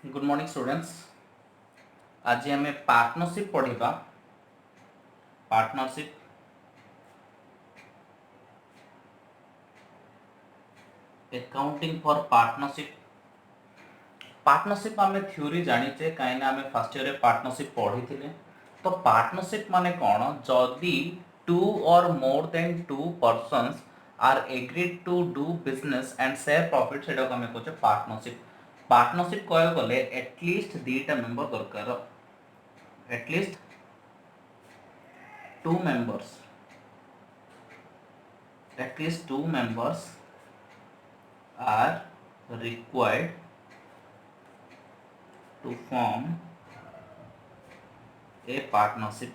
Good morning students. आज आम partnership पढ़ा। Partnership accounting for partnership. Partnership आम थ्योरी जानीचे कहीं आम फर्स्ट ईयर पार्टनरशिप पढ़ी थे। तो पार्टनरशिप माने कौन? जदि two or more than two persons are agreed to do business and share profit से आम कहे पार्टनरशिप। पार्टनरशिप कह गले एटलिस्ट दीटा मेंबर दरकार। At least two members at least two members are required to form a partnership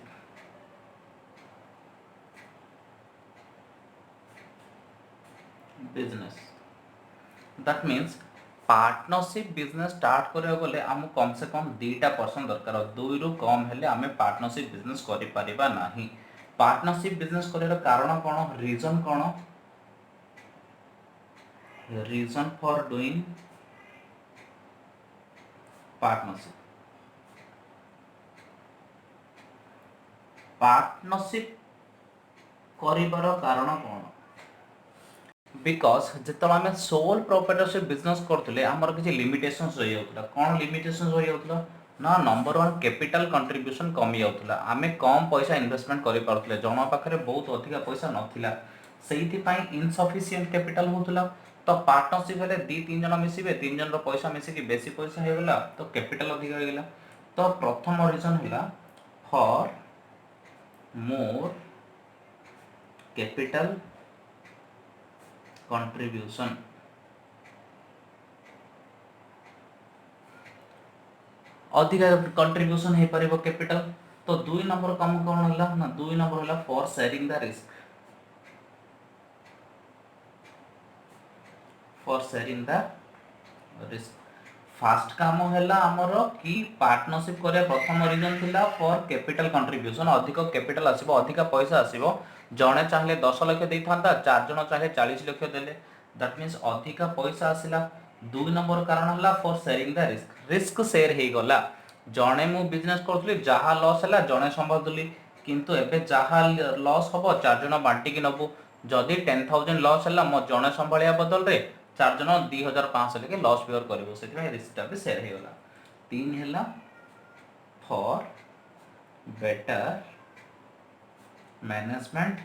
business. That means partnership business start करिया गले आम कम से कम दीटा पर्सन दरकार। दुई रु कम हेले आम पार्टनरशिप बिजनेस करि परिबा नाही। पार्टनरशिप बिजनेस करिवार कारण कौन? रीजन कौन? Reason for doing partnership. Partnership करिवार कारण कौन? बिकज जिते आम सोल प्रोप्राइटरशिप बिजनेस करते आमर किसी लिमिटेशंस रही जाता। कौन लिमिटेशंस रही जाता ना? नंबर वन कैपिटल कंट्रीब्यूशन कमी जाता। आम कम पैसा इन्वेस्टमेंट कर पारे। जन पाखे बहुत अधिक पैसा नाला से इनसफिसीयंट कैपिटल होता। तो पार्टनरशिप है दी तीन जन मिसवे, तीन जन पैसा मिसिकी बेसी पैसा होगा तो कैपिटल अधिक होगा। तो प्रथम रीजन है फॉर मोर कैपिटल कंट्रीब्यूशन। अधिक कंट्रीब्यूशन हो पार कैपिटल। तो दुई नंबर कम कौन है ना? दुई नंबर है for sharing the risk. For sharing the risk fast काम है आमर कि पार्टनरशिप करिया प्रथम रीजन थिला फॉर कैपिटल कंट्रीब्यूशन। अधिक कैपिटल आसीबो, अधिक पैसा आसीबो। जणे चाहे 10 लाख देइथांता, चार जण चाहे 40 लाख देले। दैट मीन्स अधिक पैसा आसिला। दुई नंबर कारण है for sharing the risk. Risk share हे गला। जणे मु बिजनेस करथली, जहा लॉस हैला जणे संभालुली, किंतु एबे जहा लॉस हबो चार जण बांटी कि नबु। जदि 10,000 लॉस हैला मो जणे संभालिया बदल रे चार जन 2,500 लेके लॉस बियर करिवो, सेति रिस्कटा भी शेयर हे गला। तीन हैला for better management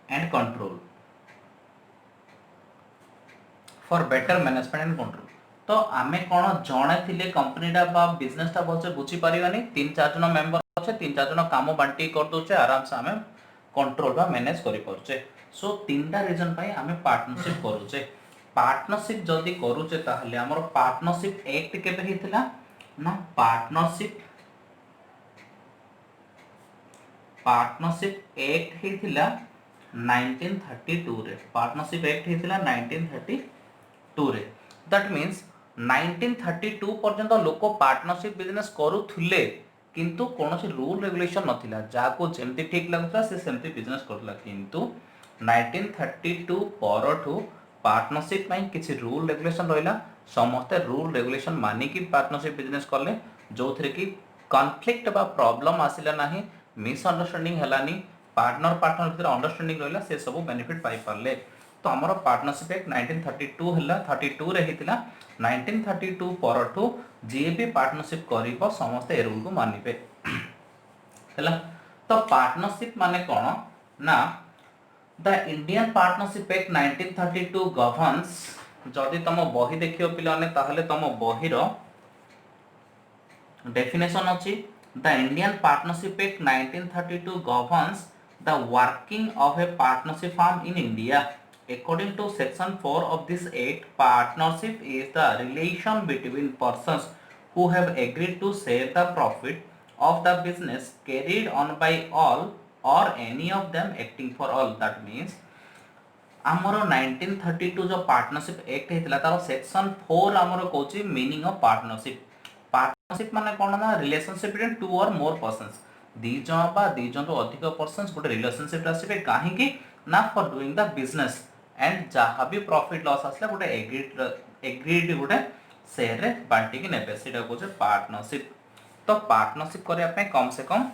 and control. For better management and control. तो आमे कोन जणे थिले कंपनीटा बा बिजनेसटा बचे बुझी परिबानी। तीन चार जन मेंबर अच्छे, तीन चार जन काम बांटी कर दोचे, आराम से आमे कंट्रोल बा मैनेज करि परचे। सो तीनटा रीजन पई आमे पार्टनरशिप करूचे। पार्टनरशिप जदि करूचे ताहले हमर पार्टनरशिप एक्ट केबे हितला ना? पार्टनरशिप एक्ट हितला 1932 रे। पार्टनरशिप एक्ट हितला 1932 रे। दैट मीन्स 1932 पर्यंत लोक पार्टनरशिप बिजनेस करूथुले, किंतु कौन रूल रेगुलेशन नथिला। जाको जेमती ठीक लगुता से सेमती बिजनेस करथला। किंतु 1932 परठू पार्टनरशिप में किसी रूल रेगुलेशन रहिला। समस्ते रूल रेगुलेशन मानिकी पार्टनरशिप बिजनेस कले, जो थरे कि कॉन्फ्लिक्ट बा प्रॉब्लम आसिला नाही, मिसअंडरस्टैंडिंग हलानी, पार्टनर भीतर अंडरस्टैंडिंग रहिला, से सब बेनिफिट पाई पारले। तो हमर पार्टनरशिप एक्ट 1932 हला 32 रे हितला। 1932 परठू जे भी पार्टनरशिप करिवो समस्त ए रूल को मानिबे हला। तो पार्टनरशिप माने कोन ना? The Indian partnership act 1932 governs. जदि तुम बही देखियो पिलाने ताहले तुम बही रो डेफिनेशन अछि। The Indian partnership act 1932 governs the working of a partnership firm in India. According to section 4 of this act, partnership is the relation between persons who have agreed to share the profit of the business carried on by all or any of them acting for all. That means आमर 1932 जो partnership act हेतिला तार section 4 आमर कहूची meaning of partnership. Partnership माने कोन ना? Relationship between two or more persons. दी जन बा दी जन रो अधिक पर्सन्स गोटे रिलेशनशिप आसीबे। काहे कि ना? For doing the business and जहाँ भी प्रॉफिट लॉस आसला गोटे एग्रीड गोटे शेयर रे बांटी की नेबे सेटा कहूचे पार्टनरशिप। तो पार्टनरशिप करिया पे कम से कम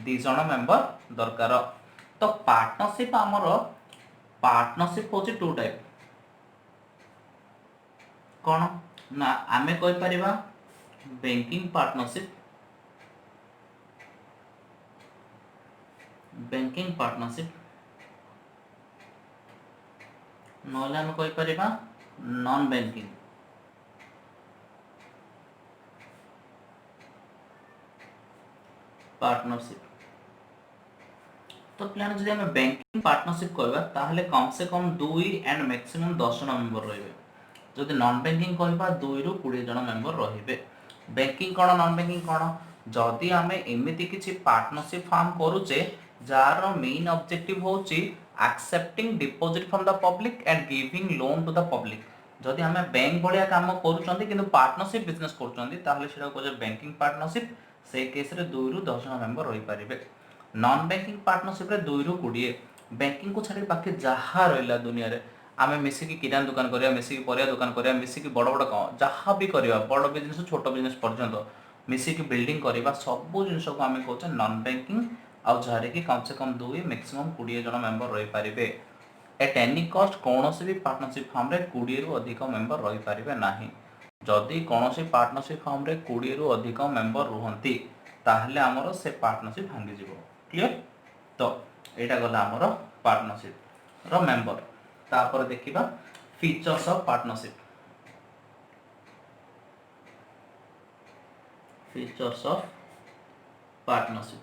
2 जण मेंबर दरकार। तो पार्टनरशिप आमर पार्टनरशिप होची टू टाइप कौन ना आमे कहि परिबा बैंकिंग पार्टनरशिप नहले आमे कहि परिबा नॉन बैंकिंग पार्टनरशिप। तो प्लान जदि आमे बैंकिंग पार्टनरशिप करबा ताहले कम से कम 2 एंड मैक्सिमम 10 जण मेंबर रहिबे। जदि नॉन बैंकिंग कहबा 2 रु 20 जण मेंबर रहिबे। बैंकिंग कोन नॉन बैंकिंग कोन जदि आमे एमिति किछि पार्टनरशिप फॉर्म करूचे जार मेन ऑब्जेक्टिव होची accepting deposit from the public and giving loan to the public. जदि आमे बैंक भलिया काम करूचंती किंतु पार्टनरशिप बिजनेस करूचंती ताहले सेटा कोजे बैंकिंग पार्टनरशिप। से केस रे 2 रु 10 जण मेंबर रहि परिबे। नॉन बैंकिंग पार्टनरशिप रे 2 रु 20 बैंकिंग को छाड़ी बाकी जहाँ रहिला दुनिया रे आमे मिसिकी किराना दुकान करिया मिसिकी परिया दुकान करिया मिसिकी बड़ बड़ जहाँ भी करिया बड़ बिजनेस छोट बिजनेस पर्यंत मिसिकी बिल्डिंग करिया सब जिनिस को आमे कहूचे नॉन बैंकिंग आ जहाँ कि कम से कम 2 मैक्सिमम 20 जण मेंबर रहि परिबे। एट एनी कॉस्ट कौनसी भी पार्टनरशिप फॉर्म रे 20 रु अधिक मेंबर रहि परिबे नाही। जदि कौनसी पार्टनरशिप फॉर्म रे 20 रु अधिक मेंबर रुहंती ताहले हमरो से पार्टनरशिप भांगी जिवो। क्लियर। तो एटा गला हमरो पार्टनरशिप रो मेंबर। तापर देखिबा features of partnership. Features of partnership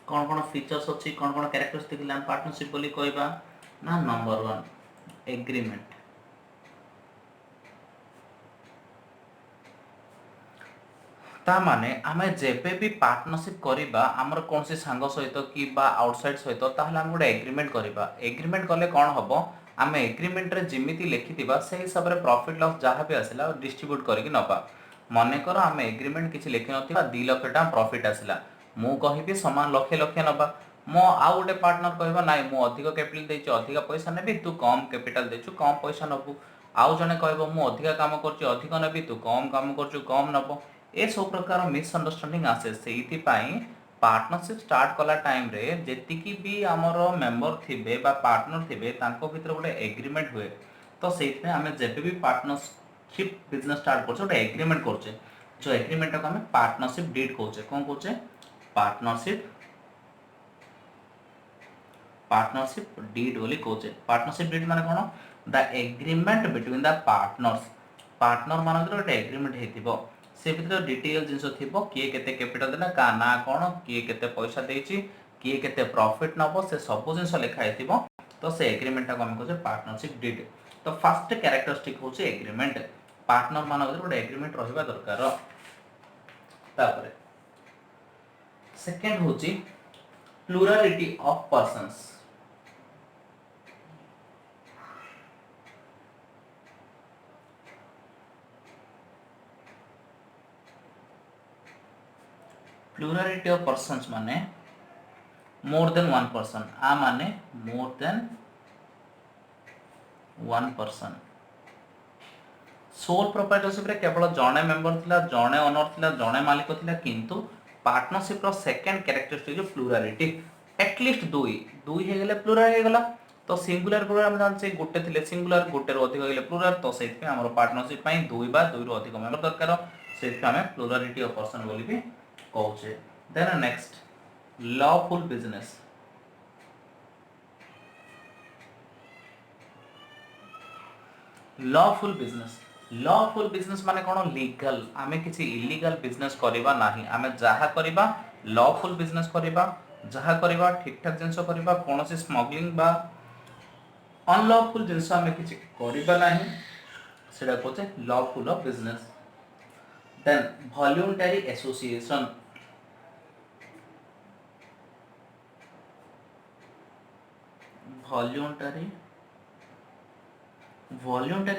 कौन कौन फीचर्स अच्छी कौन कौन कैरेक्टरिस्टिक हम पार्टनरशिप बोली कहबा ना नंबर 1 एग्रीमेंट। ता माने आमे जेबे भी पार्टनरशिप करिबा हमर कोनसी सांग सहित कि बा आउटसाइड सहित ताहले हम गोटे एग्रीमेंट करिबा। एग्रीमेंट कले कोन हबो आमे एग्रीमेंट रे जिमिति लिखितिबा से हिसाब रे प्रॉफिट लॉस जहाँ भी आसिला डिस्ट्रीब्यूट करके नबा। मने कर आमे एग्रीमेंट किछि लिखि नथिबा 2 लाख टका प्रॉफिट आसिला मु कहिबी समान लक्ष लक्ष नबा मो आ गोटे पार्टनर कहबा नाइ मु अधिक कैपिटल देछि अधिक पैसा नेबी तू कम कैपिटल देछु कम पैसा नबु। आउ जने कहबो मु अधिक काम करछि अधिक नेबी तू कम काम करछु कम नबो। ए सब प्रकार मिसअंडरस्टैंडिंग आसे सेइथि पई पार्टनरशिप स्टार्ट कला टाइम रे जेतिकी भी हमर मेंबर थिबे बा पार्टनर थिबे तांको भितर गोटे एग्रीमेंट हुए। तो सेइथि में हमें जेबे भी पार्टनरशिप बिजनेस स्टार्ट करछे गोटे एग्रीमेंट करछे जो एग्रीमेंट को हमें पार्टनरशिप डीड कहछे। कोन कहछे पार्टनरशिप डीड बोली कहछे। पार्टनरशिप डीड माने कोन the agreement between the partners partner मानकर गोटे एग्रीमेंट हेतिबो से भितर डिटेल जिंस थिबो किए केते कैपिटल देला का ना कोन किए केते पैसा देछि किए केते प्रॉफिट नबो से सब जिंस लिखा हेतिबो। तो से एग्रीमेंट को हम कहछे पार्टनरशिप डीड। तो फर्स्ट कैरेक्टरिस्टिक होचे एग्रीमेंट पार्टनर मानकर गोटे एग्रीमेंट रहिबा दरकार। तापरे सेकंड होची plurality of persons. Plurality of persons माने मोर देन वन पर्सन आ माने मोर than one person. Soul proprietorship रे केवल जणे मेंबर थिला जणे ओनर थिला जणे मालिक थिला किंतु पार्टनरशिप रो सेकंड कैरेक्टरिस्टिक जो प्लुरालिटी एटलीस्ट दुई हे गेले प्लुराल हे गेला। तो सिंगुलर प्लुराल हम जानछे गोटे थिले सिंगुलर गोटे रो अधिक गेले प्लुराल। तो सेति पे हमर पार्टनरशिप पई दुई बा दुई रो अधिक मेंबर दरकार सेति हमें प्लुरालिटी ऑफ पर्सन बोली भी कहछे। Then next lawful business. Lawful business माने कोन लीगल आमे किछि इलीगल बिजनेस करिबा नाही आमे जहा करिबा लॉफुल बिजनेस करिबा जहा करिबा ठीक ठाक जिंस करिबा कोनोसी स्मगलिंग बा अनलॉफुल जिंस आमे किछि करिबा नाही सेडा कोचे lawful of business. Then voluntary association voluntary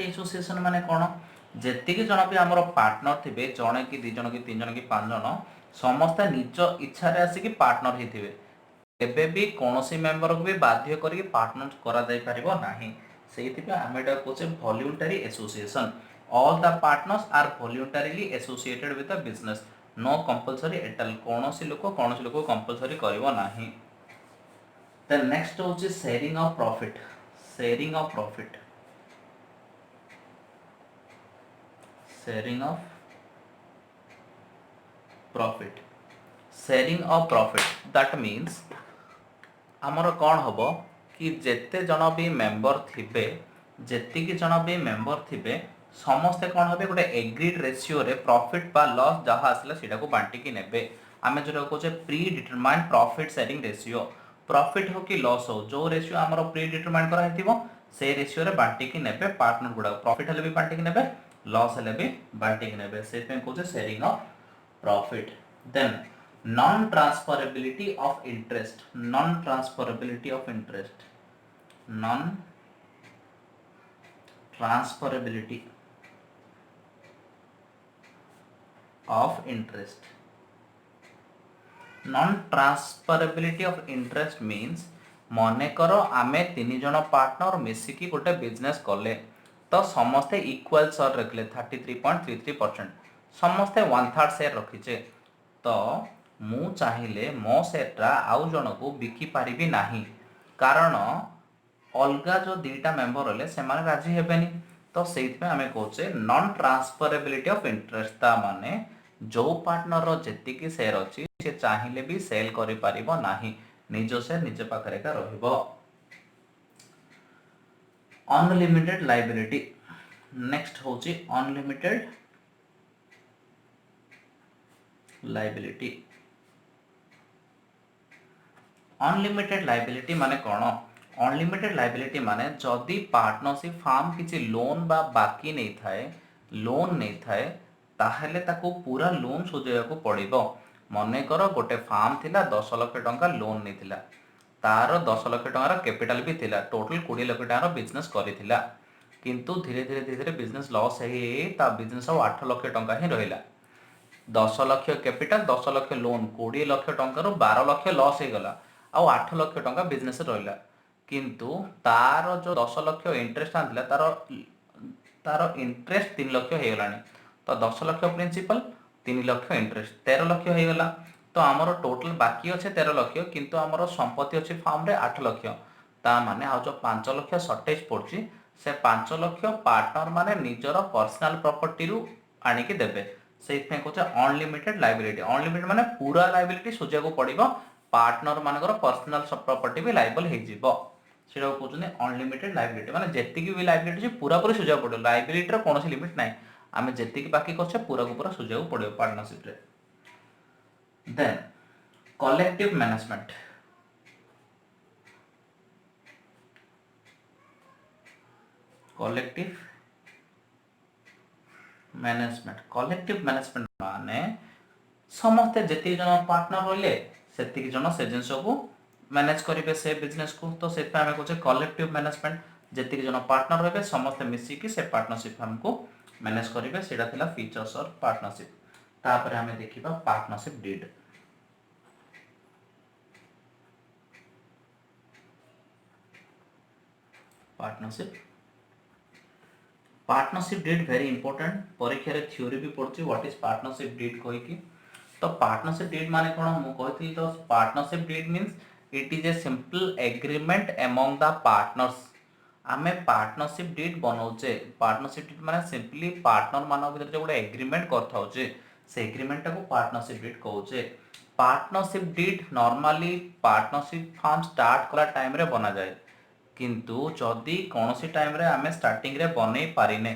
association माने कोन जेति कि जण भी हमर पार्टनर थिबे जणे कि 2 जण कि 3 जण कि 5 जण समस्त निज इच्छा रे आसी कि पार्टनर हिथिबे केबे भी कौनसी मेंबर को भी बाध्य करके पार्टनर करा जाय परिबो नाही सेहिति आम एटा कोचे voluntary association all the partners are voluntarily associated with the business no compulsory एटल कौनसी लोक कंपलसरी करिवो नाही देन नेक्स्ट होची sharing of profit sharing of profit sharing of profit sharing of profit that means आमर कौन हम कि जेते जन भी मेंबर थिबे जेतिकी जन भी मेंबर थिबे समस्ते कौन हे गोटे एग्रीड रेशियो रे प्रॉफिट बा लॉस जहाँ आसला सेटा को बांटिकी नेबे आमे जो कहूचे predetermined profit sharing ratio profit हो कि लॉस हो जो रेशियो आमर प्री डिटरमाइंड करा हेतिबो से रेशियो रे बांटिकी नेबे पार्टनर गुडा प्रॉफिट हेले भी बांटिकी नेबे लॉस हेले भी बांटिकी नेबे से पे कहूचे sharing of profit then non transferability of interest non transferability of interest non transferability of interest non transferability of interest means मने कर आमे तीन जन पार्टनर मिसिकी गोटे बिजनेस कले तो समस्ते इक्वल शेयर रखले 33.33% समस्ते 1/3 शेयर रखीचे तो मु चाहिए मो सेटा आउ जन को बिकी पारिबी नाही कारण अलगा जो दीटा मेंबर रहे से माने राजी हेबेनी तो सेइथ में हमें कहचे नॉन ट्रांसफरेबिलिटी ऑफ इंटरेस्ट ता माने जो पार्टनर रो जेति की शेयर अछि से चाहिए भी सेल करि पारिबो नाही निजो से निज पाखरे का रहइबो अनलिमिटेड लायबिलिटी नेक्स्ट होची अनलिमिटेड लायबिलिटी अनलिमिटेड लायबिलिटी माने कौन अनलिमिटेड लायबिलिटी माने जदि पार्टनरशिप फार्म किसी लोन बा बाकी नहीं थाए लोन नहीं थाए ताहेले ताको पूरा लोन सुझेया को पड़िबो मने कर गोटे फार्म थिला 10 लाख टंका लोन नहीं थिला तार 10 लाख टंकार कैपिटल भी थिला टोटल 20 लाख टंकार बिजनेस करिथिला किंतु धीरे धीरे बिजनेस लॉस हे ता बिजनेस 8 लाख टंका ही रहिला 10 लाख कैपिटल 10 लाख लोन 20 लाख टंकार 12 लाख लॉस हो गला आउ 8 लाख टंका बिजनेस रहिला किंतु तार जो 10 लाख इंटरेस्ट आनथिला तार इंटरेस्ट 3 लाख हो गलानी तो 10 लाख प्रिंसिपल 3 लाख इंटरेस्ट 13 लाख हो गला तो आमर टोटल बाकी अच्छे 13 लाख किंतु आमर संपत्ति अच्छी फार्म रे 8 लाख ता माने आ जो 5 लाख सर्टेज पड़ची से 5 लाख पार्टनर माने निजर पर्सनल प्रॉपर्टी रु आनिकी देबे से कहते अनलिमिटेड लायबिलिटी अनलिमिटेड माने पूरा लायबिलिटी सुझा को पड़िबो पार्टनर मानकर पर्सनल प्रॉपर्टी भी लायबल हो जिवो सेटा को कहउछने अनलिमिटेड लायबिलिटी माने जेतिकी भी लायबिलिटी पूरा पूरी सुझा पड़ो लायबिलिटी रो कोनोसी लिमिट नाही आमे जेतिकी बाकी करछे पूरा को पूरा सुझा को पड़ो पार्टनरशिप रे then collective management collective management माने समस्ते जेति जन पार्टनर होइले सेति जन से जिंस को मैनेज करिवे से बिजनेस को तो से हमें कहछे कलेक्टिव मैनेजमेंट जेति जन पार्टनर होइबे समस्ते मिसी कि से पार्टनरशिप फार्म को मैनेज करिवे सेटा थिला फीचर्स और पार्टनरशिप तापर हमें देखिबा partnership deed partnership deed very important परीक्षा रे थ्योरी भी पड़ची व्हाट इज पार्टनरशिप डीड कोई की तो पार्टनरशिप डीड माने कोन मु कहथि तो partnership deed means it is a simple agreement among the partners आमे पार्टनरशिप डीड बनाउचे पार्टनरशिप डीड माने सिंपली पार्टनर मानक भीतर जो गोटे एग्रीमेंट करथाउचे से एग्रीमेंट को पार्टनरशिप डीड कहउचे partnership deed normally partnership firm start कला टाइम रे बना जाए किंतु जदि कोनोसी टाइम रे आमे स्टार्टिंग रे बनै पारिने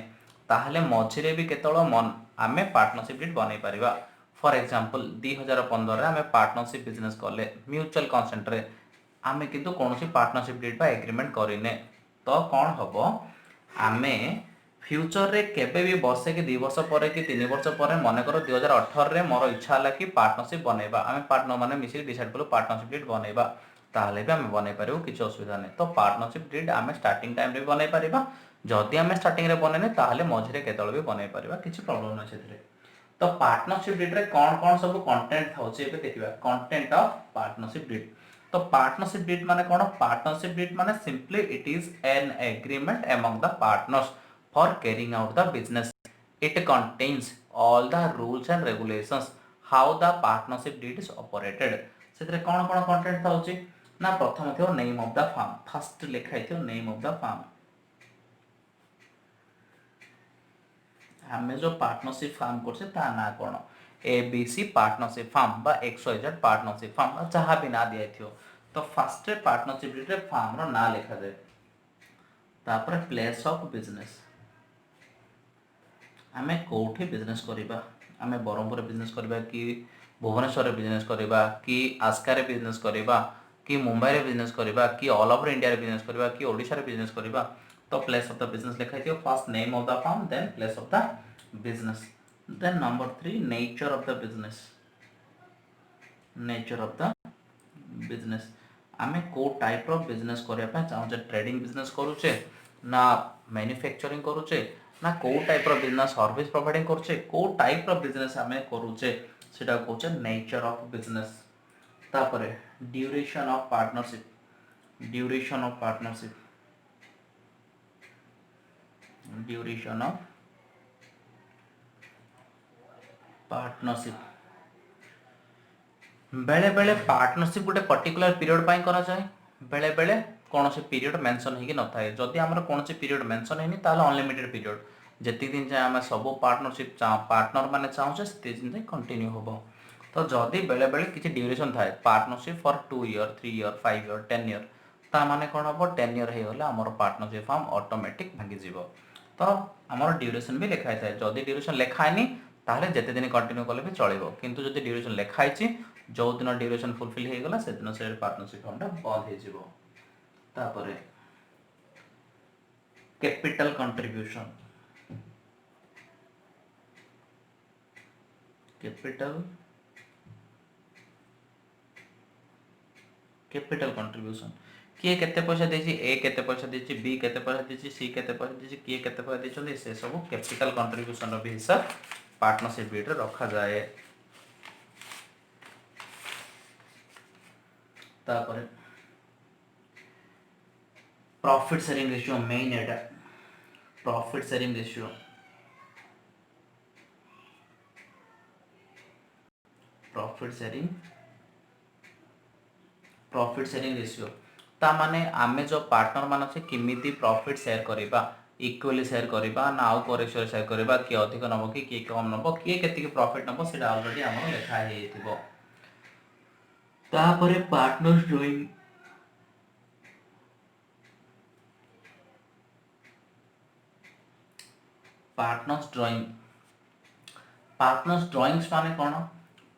ताहले मझिरे भी केतळ मन आमे पार्टनरशिप डीड बनै परिबा फॉर एग्जांपल 2015 रे आमे पार्टनरशिप बिजनेस करले म्यूचुअल कंसेंट रे आमे किंतु कोनोसी पार्टनरशिप डीड बा एग्रीमेंट करिने तो कौन हबो आमे फ्यूचर रे केबे भी वर्षे कि 2 वर्ष पर कि 3 वर्ष पर मन कर 2018 रे मोर इच्छा हला कि पार्टनरशिप बनेबा आमे पार्टनर माने मिसी डिसाइड कलो पार्टनरशिप डीड बनेबा ताहले भी आमे बनै पारिबो किछ असुविधा नै तो पार्टनरशिप डीड आमे स्टार्टिंग टाइम रे बनै पारिबा जदि आमे स्टार्टिंग रे बनेने ताहले मझिरे केतळ भी बनै पारिबा किछ प्रॉब्लम नै सेथरे तो पार्टनरशिप डीड रे कोन कोन सब कंटेंट थाउचे एबे देखिबा कंटेंट ऑफ पार्टनरशिप डीड तो पार्टनरशिप डीड माने कौन? पार्टनरशिप डीड माने simply it is an agreement among the partners for carrying out the business. It contains all the rules and regulations how the partnership deed is operated. से कौन कौन content थाउची ना प्रथम थियो name of the firm. First लिखा थियो name of the farm. हमें जो पार्टनरशिप फार्म करछे ता ना कोन? एबीसी पार्टनरशिप फार्म बा XYZ पार्टनरशिप फार्म जहाँ भी ना दिया थियो. तो फर्स्ट पार्टनरशिप डीड रे फार्म रो ना लिखा जाए. तापर प्लेस ऑफ बिजनेस. आमे कोठी बिजनेस करिबा? आमे बरमपुर बिजनेस करिबा कि भुवनेश्वर बिजनेस करिबा कि आस्का रे बिजनेस करिबा कि मुंबई रे बिजनेस करिबा कि ऑल ओवर इंडिया रे बिजनेस करिबा कि ओडिशा रे बिजनेस करिबा. तो प्लेस ऑफ द बिजनेस लिखा थियो. First name of the firm, then place of the business. Then number 3 nature of the business. Nature of the business आमे को टाइप रो बिजनेस करिया पे चाहूचे. ट्रेडिंग बिजनेस करूचे ना मैन्युफैक्चरिंग करूचे ना को टाइप रो बिजनेस सर्विस प्रोवाइडिंग करूचे. को टाइप रो बिजनेस आमे करूचे सेटा कहूचे नेचर ऑफ बिजनेस. तापरे duration of partnership. Duration of partnership. Duration of partnership. बेले बेले पार्टनरशिप गोटे पर्टिकुलर पीरियड पाई करा जाए. बेले बेले कौन से पीरियड मेंशन हेकी न थाए. जदि हमर कौन से पीरियड मेंशन हेनी ताले अनलिमिटेड पीरियड जेति दिन जाए हम सब पार्टनरशिप पार्टनर माने चाहूचे सेति दिन जाए कंटिन्यू होबो. तो जदि बेले बेले किछि ड्यूरेशन थाए partnership for 2 year 3 year 5 year 10 year ता माने कोन हबो 10 ईयर हे गले हमर पार्टनरशिप फॉर्म ऑटोमेटिक भांगी जीवो. तो हमर ड्यूरेशन भी लिखा थाए. जदि ड्यूरेशन लिखा हेनी ताहले जेते दिन कंटिन्यू कले भी चलिबो. किंतु जदि ड्यूरेशन लिखा हिची जो दिन ड्यूरेशन फुलफिल हे गला से दिन से पार्टनरशिप फॉर्म ता बंद हे जीवो. तापरे capital contribution. Capital capital contribution किए केते पैसा देछि. ए केते पैसा देछि, बी केते पैसा देछि, सी केते पैसा देछि, किए केते पैसा देछन्ती से सब कैपिटल कंट्रीब्यूशन रो भी हिसाब पार्टनरशिप डीड रे रखा जाए. तापरे प्रॉफिट शेयरिंग रेशियो मेन एटा. Profit sharing ratio. Profit sharing ratio ता माने आमे जो पार्टनर मान से किमिति प्रॉफिट शेयर करिबा. इक्वली शेयर करिबा ना आउ को रेशियो शेयर करिबा. कि अधिक नबो कि कम नबो कि केति के प्रॉफिट नबो सेटा ऑलरेडी हमर लिखा हे थिबो. तापरे partners drawing. Partners drawing. Partners drawings माने कोन?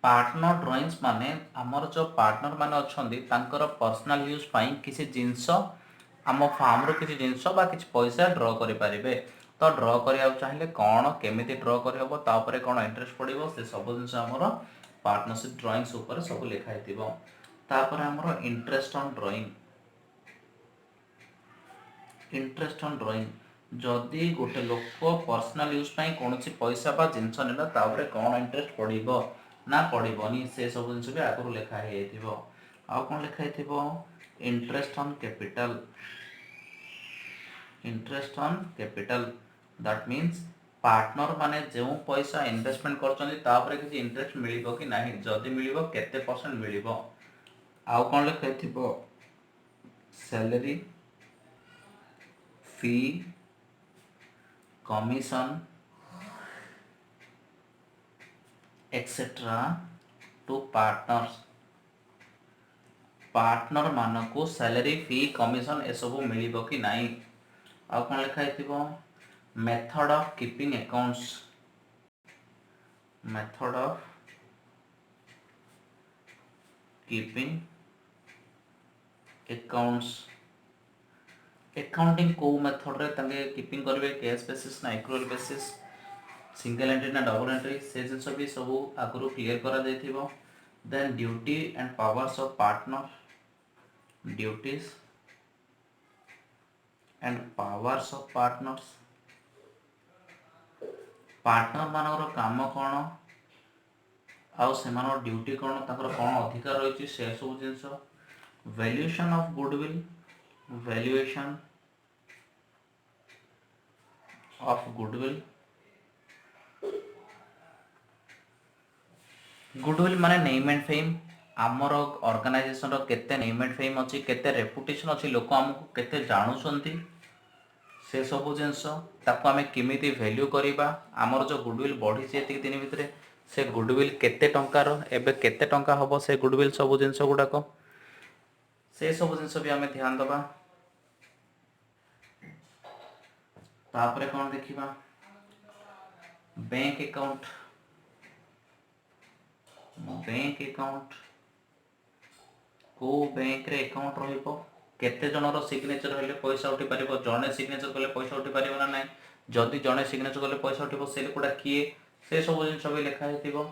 पार्टनर ड्राइंग्स माने हमर जो पार्टनर माने अछंदी तांकर पर्सनल यूज पई किसी जिंस आम फार्म रो किसी जिंस बा किसी पैसा ड्रॉ करि परिबे. तो ड्रॉ करिया चाहिले कोन केमिति ड्रॉ करि हबो तापरे कोन इंटरेस्ट पडिबो से सब जिंस हमर पार्टनरशिप ड्राइंग्स ऊपर सब लिखा हितिबो. तापरे हमर interest on drawing. Interest on drawing जदि गोटे लोक पर्सनल यूज पई कोनोसी पैसा बा जिंस नेला तापरे कोन इंटरेस्ट पडिबो ना पडिबोनी से सब जिंस भी आगु लिखा हेतिबो. आ कोन लिखा हेतिबो? Interest on capital. Interest on capital that means partner माने जो पैसा इन्वेस्टमेंट करछन्ती तापरे किछि इंटरेस्ट मिलिबो कि नाही. जदि मिलिबो केते परसेंट मिलिबो. आ कोन लिखा हेतिबो? Salary fee commission etcetera to partners. Partner मानको सैलरी फी कमीशन ए सब मिलिबो कि नाही. आ कोन लिखा हेतिबो? Method of keeping accounts. Method of keeping accounts. Accounting को मेथड रे तंगे कीपिंग करबे कैश बेसिस ना एक्रूअल बेसिस, सिंगल एंट्री ना डबल एंट्री से जिंस भी सब आगु क्लियर करा जायथिबो. Then duty and powers of partner. Duties and powers of partners. Partner मानकर काम कोन आउ सेमानो ड्यूटी कोन ताकर कोन अधिकार रहिछि से सब जिंस. valuation of goodwill, valuation of goodwill, goodwill माने नेम एंड फेम, आमर ऑर्गेनाइजेशन रो केते नेम एंड फेम अछि, केते रेपुटेशन अछि, लोक हमको केते जानुछंती, से सब जिनस ताको आमे किमिति वैल्यू करिबा, आमर जो गुडविल बढ़ी से एतिक दिन भितरे से गुडविल केते टंकार एबे केते टंका हबो से गुडविल सब जिनस गुडाक से सब जिनस भी आमे ध्यान दबा। तापरे कोन देखिबा बैंक अकाउंट, बैंक अकाउंट को बैंक रे अकाउंट रहिबो, केते जनर सिग्नेचर हेले पैसा उठी पारिबो, जणे सिग्नेचर कले पैसा उठी पारिबो ना नाही, जदि जणे सिग्नेचर कले पैसा उठिबो से लोकटा किए से सब जिन सब लिखा हेतिबो।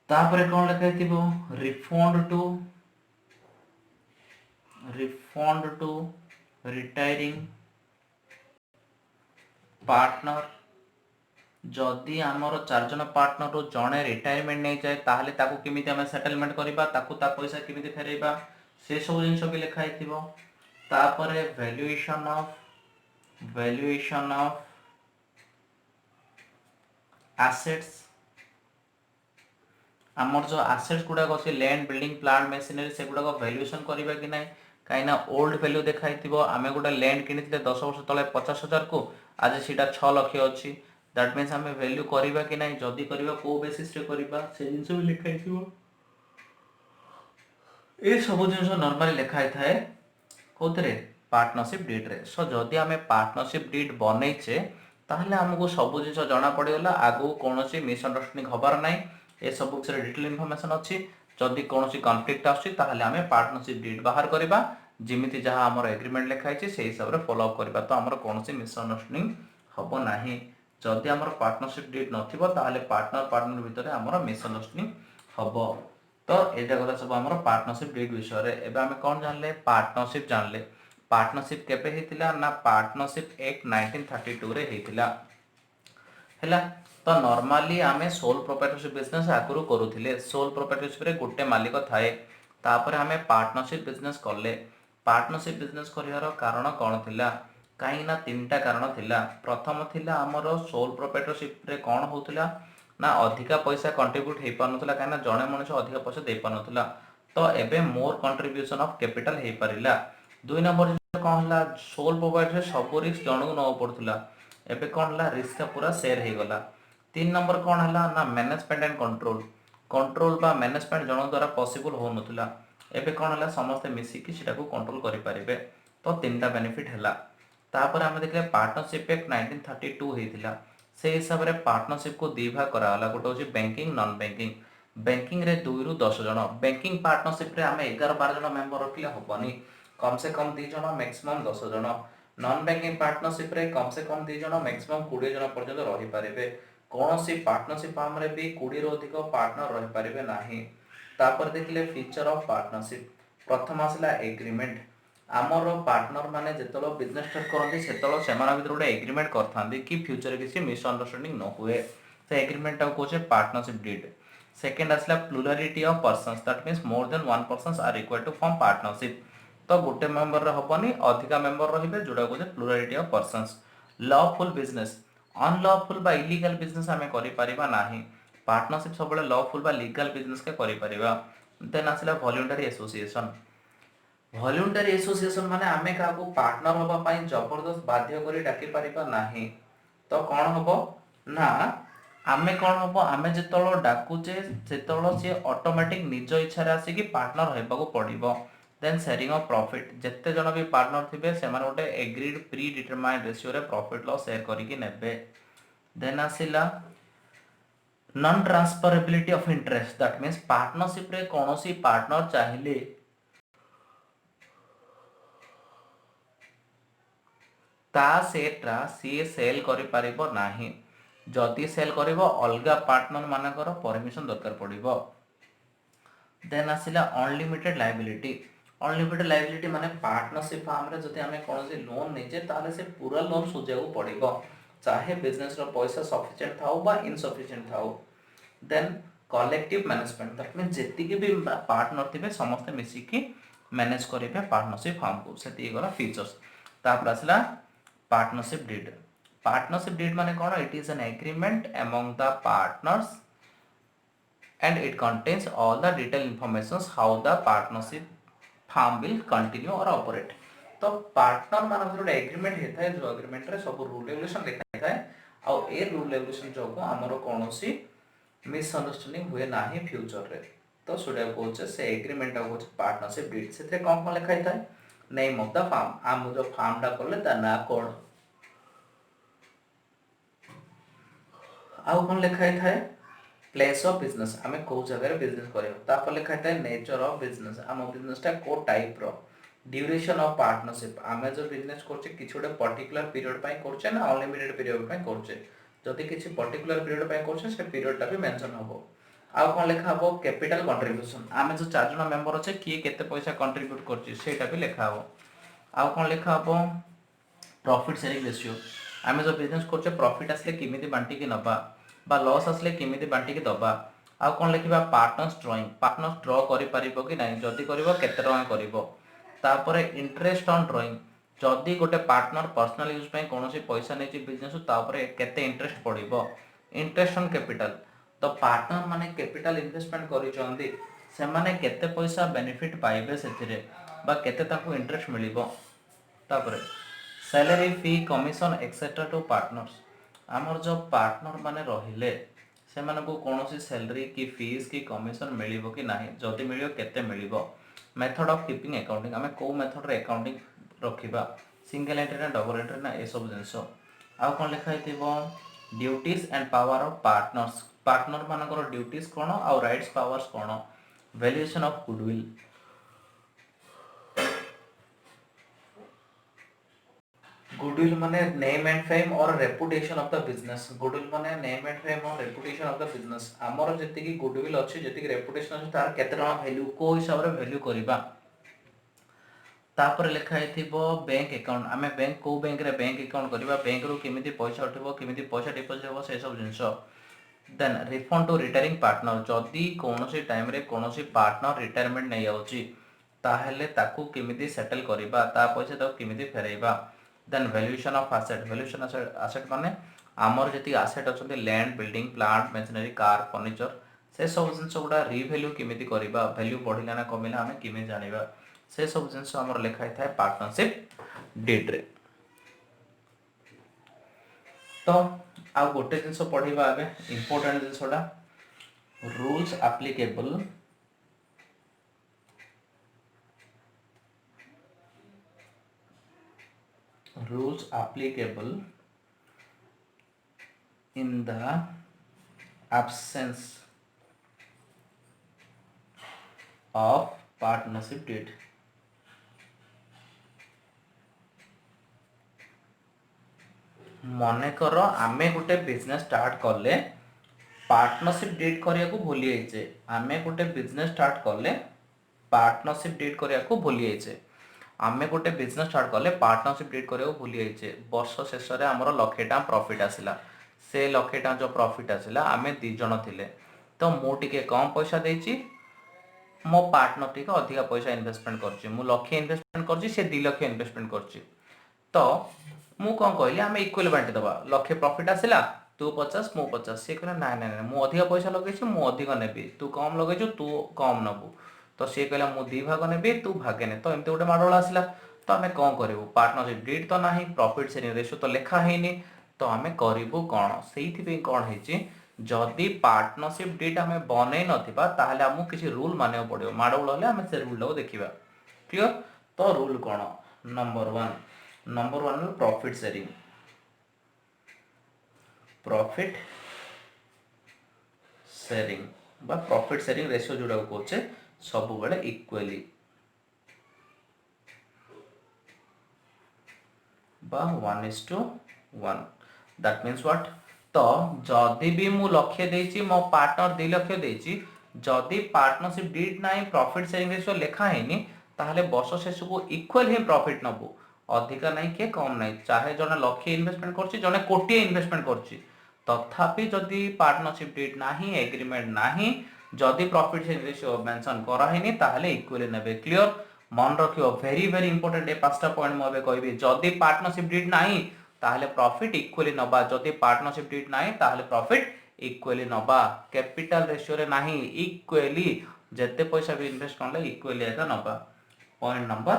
तापरे कोन लिखा हेतिबो रिफंड टू रिटायरिंग पार्टनर, जदि आमर 4 जन पार्टनर रो जणे रिटायरमेंट नहीं जाए ताहले ताकू किमिति हमें सेटलमेंट करिबा, ताकू ता पैसा किमिति फेरेबा से सब जिन सब लिखा हेतिबो। तापरे वैल्यूएशन ऑफ एसेट्स, आमर जो एसेट्स गुडा अछि लैंड बिल्डिंग प्लांट मशीनरी से गुडा वैल्यूएशन करिबा कि नाही, काइना ओल्ड वैल्यू देखाइथिबो, आमे गोटा लैंड किनिथिले 10 वर्ष तले 50,000 को आज सीटा 6 लाख अछि, दैट मीन्स आमे वैल्यू करिबा कि नाही, जदि करिबा को बेसिस रे करिबा से जिंस भी लिखाइथिबो। ए सब जिंस नॉर्मली लिखाइ थाए कोथरे पार्टनरशिप डीड रे। सो जदि आमे पार्टनरशिप डीड बनैछे ताहले हमको सब जिंस जना पड़िगला, आगो कोनोसी मिसअंडरस्टैंडिंग हबार नाही, ए सब विषय डिटेल इनफॉरमेशन अछि। जदि कोनोसी कॉन्फ्लिक्ट आछि ताहले आमे पार्टनरशिप डीड बाहर करबा, जिमिति जहां हमर एग्रीमेंट लिखाइ छै सेही हिसाब रे फॉलो अप करबा, तो हमर कोनोसी मिसअंडरस्टैंडिंग हबो नाही। जदि हमर पार्टनरशिप डीड नथिबो ताहले पार्टनर भितरे हमर मिसअंडरस्टैंडिंग हबो। तो एटा गला सब हमर पार्टनरशिप डीड विषय रे। एबे हमें कोन जानले, पार्टनरशिप जानले। पार्टनरशिप केबे हेतिला ना, पार्टनरशिप एक्ट 1932 रे हेतिला हैला। तो नॉर्मली आमे सोल प्रोप्राइटरशिप बिजनेस आगुरु करूथिले, सोल प्रोप्राइटरशिप रे गोटे मालिक थाए, तापर आमे पार्टनरशिप बिजनेस करले। पार्टनरशिप बिजनेस करिवार कारण कोन थिला, काहे ना तीनटा कारण थिला। प्रथम थिला हमर सोल प्रोप्राइटरशिप रे कोन होथिला ना अधिका पैसा कंट्रीब्यूट हे पानथला, काहे ना जणे मनुष्य अधिका पैसा दे पानथला, तो एबे मोर कंट्रीब्यूशन ऑफ कैपिटल हे परिला। दुई नंबर कोन हला, सोल प्रोप्राइटर सब रिस्क जणु न पड़थला, एबे कोन हला रिस्क का पूरा शेयर हे गला। तीन नंबर कोन हला ना, मैनेजमेंट एंड कंट्रोल बा मैनेजमेंट जण द्वारा पॉसिबल हो नथला, एबे कोन हला समस्त मिसी कि सेटा को कंट्रोल करि पारिबे, तो तीनटा बेनिफिट हला। तापर हम देखले पार्टनरशिप एक्ट 1932 हेतिला, से हिसाब रे पार्टनरशिप को दी भाग करा हला, गोटे होची बैंकिंग नॉन बैंकिंग। बैंकिंग रे 2 रु 10 जण, बैंकिंग पार्टनरशिप रे हमें 11-12 जण मेंबर रखले होबनी, कम से कम 2 जण मैक्सिमम 10 जण। नॉन बैंकिंग पार्टनरशिप रे कम से कम 2 जण मैक्सिमम 20 जण पर्यंत रहि पारिबे। कोनोसी पार्टनरशिप फार्म रे भी 20 रु अधिक पार्टनर रहि पारिबे नाही। तापर देखले फीचर ऑफ पार्टनरशिप, प्रथम आसला एग्रीमेंट। आमर पार्टनर माने जेतलो बिजनेस स्टार्ट करंती सेतलो सेमाना भितर गोटे एग्रीमेंट करथांती कि फ्यूचर किसी मिसअंडरस्टैंडिंग न हुए, से एग्रीमेंट टा कोचे पार्टनरशिप डीड। सेकंड आसला plurality of persons, that means more than one persons are required to form partnership, तो गोटे मेंबर रे हबनी अधिका मेंबर रहिबे, जोडा कोचे plurality of persons. Lawful business, unlawful बा इलीगल बिजनेस हमें करि परिबा नाही, पार्टनरशिप सबले लॉफुल बा लीगल बिजनेस के करि परिबा। देन आसला वॉलंटरी एसोसिएशन, वॉलंटरी एसोसिएशन माने आमे काको पार्टनर होबा पई जबरदस्त बाध्य करी डाकी परिबा नाही, तो कोन हबो ना, आमे कोन हबो, आमे जेतलो डाकुचे सेतलो से ऑटोमेटिक निज इच्छा रे आसी कि पार्टनर हेबा को पड़िबो। देन शेयरिंग ऑफ प्रॉफिट, जत्ते जण भी पार्टनर थिबे सेमान गोटे एग्रीड प्री डिटरमाइंड रेशियो रे प्रॉफिट लॉस शेयर करी कि नेबे। देन आसिला non transferability of interest, that means partnership रे कोनोसी पार्टनर चाहिले ता सेट्रा सी सेल करि परिबो नाही, जदि सेल करिबो अलगा पार्टनर मानकर परमिशन दरकार पड़िबो। देन आसिला अनलिमिटेड लायबिलिटी, अनलिमिटेड लायबिलिटी माने पार्टनरशिप फार्म रे जदि हमें कोनोसी लोन नेजे ताले से पूरा लोन सुझाऊ पड़िबो, चाहे बिजनेस रो पैसा सफिशिएंट थाउ बा इनसफिशिएंट थाउ। Then collective management that mean जेतिकी भी पार्टनर थिबे समस्त मिसिकी मैनेज करिवे पार्टनरशिप फार्म को सेति गला फीचर्स तापर आसला पार्टनरशिप डीड। पार्टनरशिप डीड माने कोन it is an agreement among the partners and it contains all the detailed informations how the partnership firm will continue or operate। तो पार्टनर मान जो एग्रीमेंट होता है जो एग्रीमेंट रे सब रूल रेगुलेशन लिखा था आ ए रूल रेगुलेशन जो को हमरो कोनोसी मिसअंडरस्टैंडिंग हुए नाही फ्यूचर रे। तो सुडा कोचे से एग्रीमेंट को पार्टनरशिप डीड से कोन लिखा था नेम ऑफ द फार्म हम जो फार्म टा करले ता ना कोड आ कोन लिखा था प्लेस ऑफ बिजनेस आमे को जगह रे बिजनेस करियो तापर लिखा था नेचर ऑफ बिजनेस आम बिजनेस टा को टाइप रो ड्यूरेशन ऑफ पार्टनरशिप आमे जो बिजनेस करछे किछोडे पर्टिकुलर पीरियड पय करछे ना अनलिमिटेड पीरियड पय करछे जदि किछि पर्टिकुलर पीरियड पय करछे से पीरियड टा भी मेंशन हबो। आ कोन लिखा हबो कैपिटल कंट्रीब्यूशन आमे जो चार जण मेंबर अछे किए केते पैसा कंट्रीब्यूट करछि सेटा भी लिखा हबो। आ कोन लिखा हबो प्रॉफिट शेयरिंग रेशियो आमे जो बिजनेस करछे प्रॉफिट आसले किमिति बांटी के नबा बा लॉस आसले किमिति बांटी के दबा। आ कोन लिखिबा पार्टनर्स ड्राइंग पार्टनर्स ड्रॉ करि परिबो कि नाही जदि करिवो केते टका करिवो। तापरे इंटरेस्ट ऑन ड्राइंग जदि गोटे पार्टनर पर्सनल यूज पय कोनोसी पैसा नेछि बिजनेस तापरे केते इंटरेस्ट पड़िबो। इंटरेस्ट ऑन कैपिटल तो पार्टनर माने कैपिटल इन्वेस्टमेंट करिचोंदी से माने केते पैसा बेनिफिट पाइबे सेथिरे बा केते ताको इंटरेस्ट मिलिबो। तापरे salary fee commission etcetera to partners आमर जो पार्टनर माने रहिले से माने को कोनोसी सैलरी की फीस की कमिशन मिलिबो कि नाही जदि मिलियो केते मिलिबो। मेथड ऑफ कीपिंग अकाउंटिंग आमे को मेथड रे अकाउंटिंग रखिबा सिंगल एंट्री ना डबल एंट्री ना ए सब जिंसो। आ कोन लिखा हितिबो duties and power of partners partner मानकर ड्यूटीज कोन आ राइट्स पावर्स कोन वैल्यूएशन ऑफ गुडविल गुडविल माने name and fame or reputation of the business goodwill माने name and fame or reputation of the business हमर जति की गुडविल अछि जति की रेपुटेशन अछि तार केते टका वैल्यू को हिसाब रे वैल्यू करिबा। तापर लिखा हिथिबो बैंक अकाउंट आमे बैंक को बैंक रे बैंक अकाउंट करिबा बैंक रो किमिति पैसा उठिबो किमिति पैसा डिपॉजिट होबो से सब जिंसो। Then refund to retiring partner जदि कोनोसी टाइम रे कोनोसी पार्टनर रिटायरमेंट नै आउची ताहेले ताकू किमिति सेटल करिबा ता पैसा ताकू किमिति फेरैबा। Then valuation of asset asset माने आमर जति एसेट अछंती land building plant machinery car furniture से सब जिंस गुडा रिवैल्यू किमिति करिबा वैल्यू बढ़िला ना कमिला हमें किमे जानिबा से सब जिंस हमर लिखा थाए पार्टनरशिप डीड रे। तो आ गोटे जिंस पढिबा आबे इंपोर्टेंट जिंसडा rules applicable rules applicable in the absence of partnership deed। मने कर आमे गोटे बिजनेस स्टार्ट करले पार्टनरशिप डीड करिया को भूली जाइछे आमे गोटे बिजनेस स्टार्ट करले पार्टनरशिप डीड करिया को भूली जाइछे आमे गोटे बिजनेस स्टार्ट करले पार्टनरशिप डीड करिया को भूली जाइछे वर्ष शेष रे हमर लक्षे टा प्रॉफिट आसिला से लक्षे टा जो प्रॉफिट आसिला आमे दी जण थिले तो मु टिके कम पैसा देछि मो पार्टनर टिके अधिक पैसा इन्वेस्टमेंट करछि मु लक्षे इन्वेस्टमेंट करछि से 2 लाख इन्वेस्टमेंट करछि तो मु कोन कहली आमे इक्वल बांटी दबा लक्षे प्रॉफिट आसिला तू 50 मु 50 से कहले ना ना मु अधिक पैसा लगेछि मु अधिक नेबी तू कम लगेछु तू कम नबु तो सी कहला मु 2 भाग नेबी तू भागे ने तो एमते गोटे माडोल आसिला तो आमे कोन करिवु पार्टनरशिप डीड तो नाही प्रॉफिट शेयरिंग रेशियो तो लेखा हेनी तो आमे करिवु कोन सेहिथि पे कोन हेछि जदि पार्टनरशिप डीड आमे बनै नथिबा ताहले हमु किछि रूल माने पड़ियो माडोल हले आमे से रूल देखिबा क्लियर। तो रूल कोन नंबर 1 प्रॉफिट शेयरिंग बा प्रॉफिट शेयरिंग रेशियो जोडा को कोचे सब बेले इक्वली बा 1:1 दैट मींस व्हाट तो जदि भी मु लक्ष्य देछि मो पार्टनर 2 लक्ष्य देछि जदि पार्टनरशिप डीड नाही प्रॉफिट शेयरिंग रेशियो लेखा हेनी ताहले वर्ष शेष को इक्वल ही प्रॉफिट नबो अधिका नाही के कम नाही चाहे जने लक्ष्य इन्वेस्टमेंट करछि जने कोटी इन्वेस्टमेंट करछि तथापि जदि पार्टनरशिप डीड नाही एग्रीमेंट नाही जदि प्रॉफिट शेयरिंग रेशियो मेंशन कराहेनी ताहले इक्वली नेबे क्लियर मन रखियो वेरी वेरी इंपोर्टेंट ए पांचटा पॉइंट मो कहबी जदि पार्टनरशिप डीड नाही ताहले प्रॉफिट इक्वली नबा जदि पार्टनरशिप डीड नाही ताहले प्रॉफिट इक्वली नबा कैपिटल रेशियो रे नाही इक्वली जते पैसा भी इन्वेस्ट करले इक्वली एका नबा point number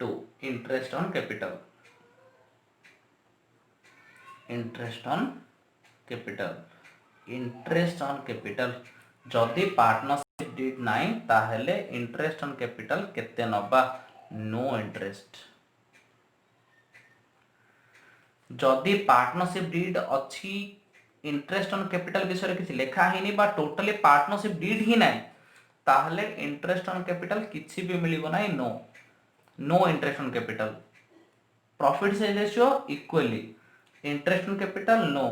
2 interest on capital interest on capital जदि पार्टनरशिप डीड नाही ताहले इंटरेस्ट ऑन कैपिटल केते नबा नो इंटरेस्ट जदि पार्टनरशिप डीड अछि इंटरेस्ट ऑन कैपिटल विषय किछि लेखा हिनी बा टोटली पार्टनरशिप डीड ही नाही ताहले इंटरेस्ट ऑन कैपिटल किछि भी मिलिबो नाही no interest on capital profit share ratio equally interest on capital no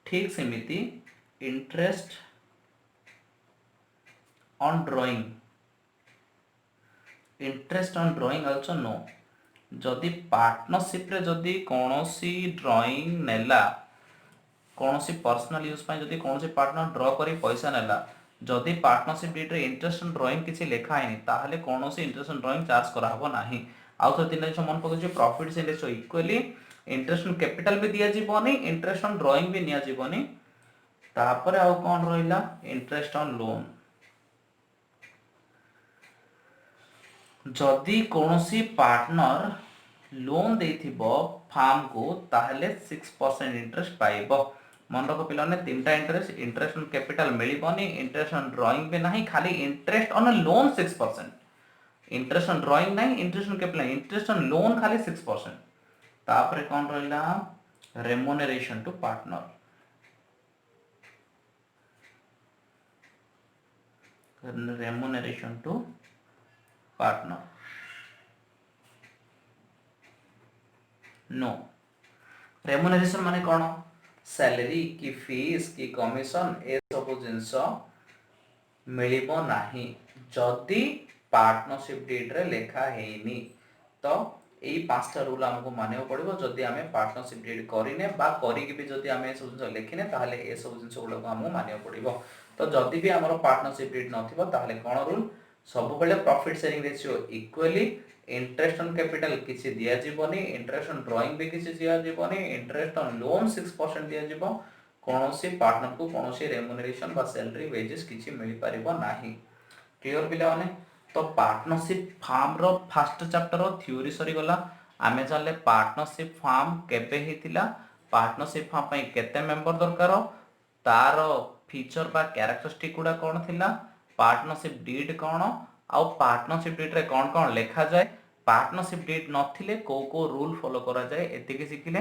ठीक सेमिति interest on drawing also no जदि पार्टनरशिप रे जदि कोनोसी ड्राइंग नेला कोनोसी पर्सनल यूज पय जदि कोनोसी पार्टनर ड्रा करी पैसा नेला जदि पार्टनरशिप डीड रे इंटरेस्ट ऑन ड्राइंग किछि लेखा हैनी ताहले कोनोसी इंटरेस्ट ऑन ड्राइंग चार्ज करा हबो नाही आउ तो तीन दिन मन पकु profit share ratio equally interest on capital भी दिया जीवनी इंटरेस्ट ऑन ड्राइंग भी निया जीवनी तापर आउ कोन रहिला इंटरेस्ट ऑन लोन जदि कोनोसी पार्टनर लोन देथिबो फार्म को ताहले 6% इंटरेस्ट पाइबो मन रखो पिलाने तीनटा इंटरेस्ट ऑन कैपिटल मिलिबोनी इंटरेस्ट ऑन ड्राइंग भी नहीं खाली interest on loan 6% interest on drawing नहीं interest on capital interest on loan खाली 6% तापर कोन रहिला remuneration to partner no remuneration माने कोन सैलरी की फीस की कमिशन ए सब जिंस मिलिबो नाही जदि पार्टनरशिप डीड रे लेखा हेनी तो एई पांचटा रूल हमको मानियो पड़िबो जदि हमें पार्टनरशिप डीड करिने बा करी के भी जदि हमें सब जिंस लेखिने ताहले ए सब जिंस गुलो हमको मानियो पड़िबो तो जदि भी हमरो पार्टनरशिप डीड नथिबो ताहले कोन रूल सब बेले profit sharing ratio equally interest on capital किसी दिया जीवनी इंटरेस्ट ऑन ड्राइंग भी किसी दिया जीवनी इंटरेस्ट ऑन लोन 6% दिया जीवो कोनोसी पार्टनर को कोनोसी रेम्युनरेशन बा सैलरी वेजेस किसी मिल परिबो नाही क्लियर पिला माने तो partnership farm row first chapter रो थ्योरी सरी गला आमे जानले पार्टनरशिप फार्म केबे हेतिला पार्टनरशिप फार्म पई केते मेंबर दरकार तार फीचर बा कैरेक्टरिस्टिक गुडा कोन थिला पार्टनरशिप डीड कोन आउ पार्टनरशिप डीड रे कोन कोन लेखा जाय पार्टनरशिप डीड नथिले को रूल फॉलो करा जाय एतिके सिखिले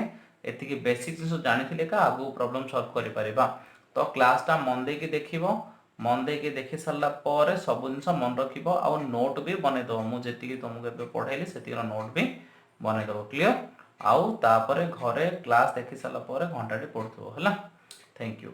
एतिके बेसिक जिंस जानिथिले का आगु प्रॉब्लम सॉल्व करि परिबा तो क्लास ता मन दे के देखिबो मन दे के देखि सरला पर सब जिंस मन रखिबो आ नोट भी बने दो मु जेतिके तुमको एबे पढाइले सेतिरा नोट भी बने दो क्लियर आउ तापरे घरे क्लास देखि सरला पर घंटाटी पढथो हला थैंक यू।